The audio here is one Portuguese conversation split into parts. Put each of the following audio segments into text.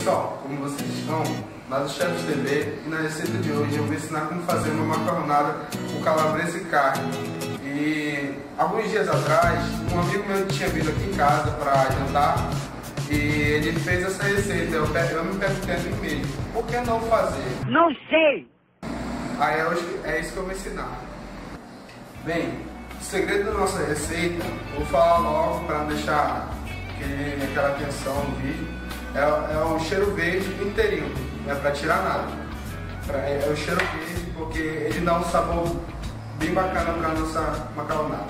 Pessoal, como vocês estão? Nós do Chefs TV e na receita de hoje eu vou ensinar como fazer uma macarronada com calabresa e carne. E alguns dias atrás, um amigo meu tinha vindo aqui em casa para jantar e ele fez essa receita. Eu me perguntei a mim mesmo, por que não fazer? Não sei! Aí hoje é isso que eu vou ensinar. Bem, o segredo da nossa receita, vou falar logo para não deixar aquela tensão no vídeo. É o cheiro verde inteirinho, não é para tirar nada. É o cheiro verde porque ele dá um sabor bem bacana para nossa macarronada.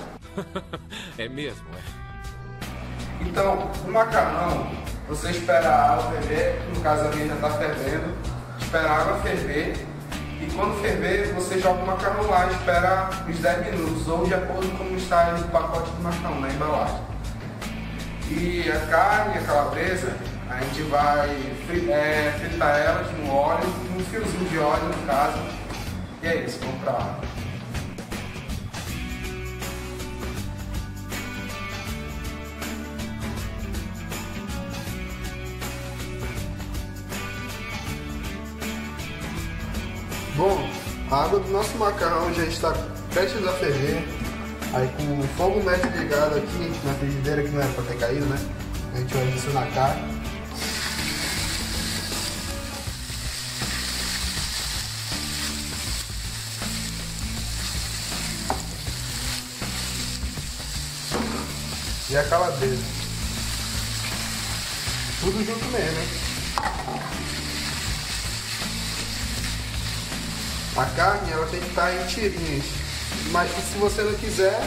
É mesmo, é? Então, o macarrão, você espera a água ferver, no caso a minha já está fervendo, espera a água ferver e quando ferver você joga o macarrão lá e espera uns 10 minutos ou de acordo com como está no pacote do macarrão, na embalagem. E a carne, a calabresa, a gente vai fritar elas no óleo, um fiozinho de óleo no caso. E é isso, vamos pra lá. Bom, a água do nosso macarrão já está prestes a ferver. Aí com o fogo médio ligado aqui na frigideira, que não era para ter caído, né? A gente vai adicionar a carne. E a calabresa. Tudo junto mesmo, hein? A carne ela tem que estar em tirinhas. Mas se você não quiser,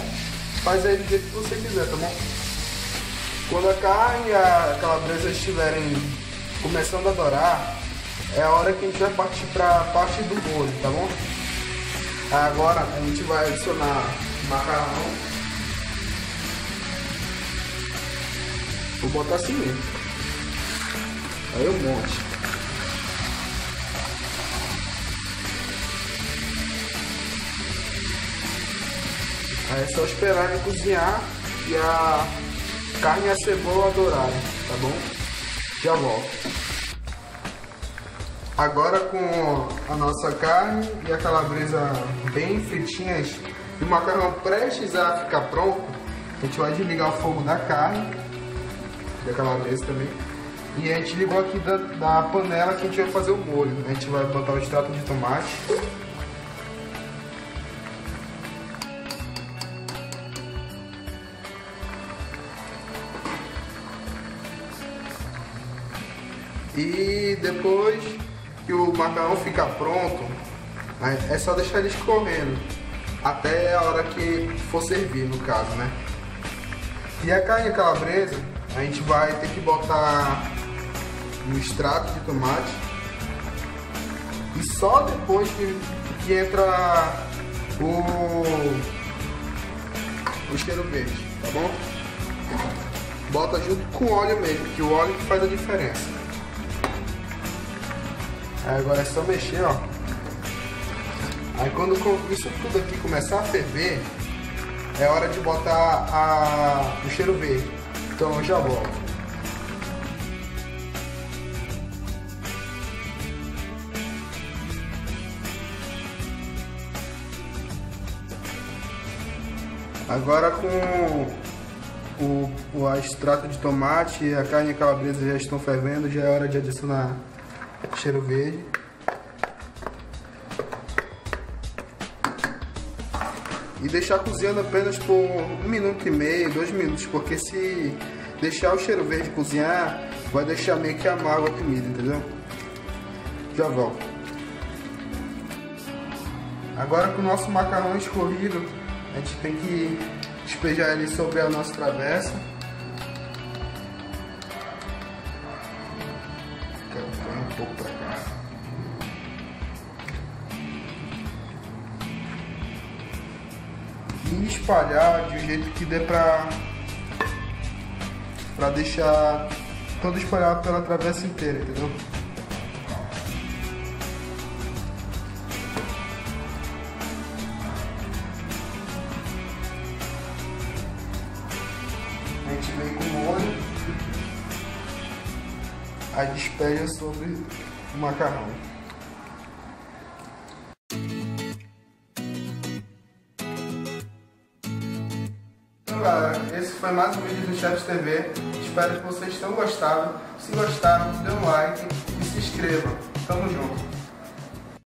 faz aí do jeito que você quiser, tá bom? Quando a carne e a calabresa estiverem começando a dourar, é a hora que a gente vai partir para a parte do molho, tá bom? Agora a gente vai adicionar macarrão. Vou botar assim mesmo. Aí um monte. Aí é só esperar ele cozinhar e a carne e a cebola dourarem, tá bom? Já volto. Agora com a nossa carne e a calabresa bem fritinhas e o macarrão prestes a ficar pronto, a gente vai desligar o fogo da carne e a calabresa também. E a gente ligou aqui da panela que a gente vai fazer o molho. A gente vai botar o extrato de tomate. E depois que o macarrão ficar pronto, é só deixar ele escorrendo até a hora que for servir, no caso, né? E a carne calabresa, a gente vai ter que botar no extrato de tomate e só depois que entra o cheiro verde, tá bom? Bota junto com o óleo mesmo, que o óleo que faz a diferença. Aí agora é só mexer, ó. Aí quando isso tudo aqui começar a ferver, é hora de botar o cheiro verde. Então eu já volto. Agora com o extrato de tomate, a carne e a calabresa já estão fervendo, já é hora de adicionar cheiro verde. E deixar cozinhando apenas por 1 minuto e meio, 2 minutos, porque se deixar o cheiro verde cozinhar, vai deixar meio que amargo a comida, entendeu? Já volto. Agora com o nosso macarrão escorrido, a gente tem que despejar ele sobre a nossa travessa. Um pouco pra cá. E espalhar de um jeito que dê pra deixar todo espalhado pela travessa inteira, entendeu? A gente vem com o molho. Aí despeja sobre o macarrão. Então galera, esse foi mais um vídeo do Chefs TV. Espero que vocês tenham gostado. Se gostaram, dê um like e se inscreva. Tamo junto.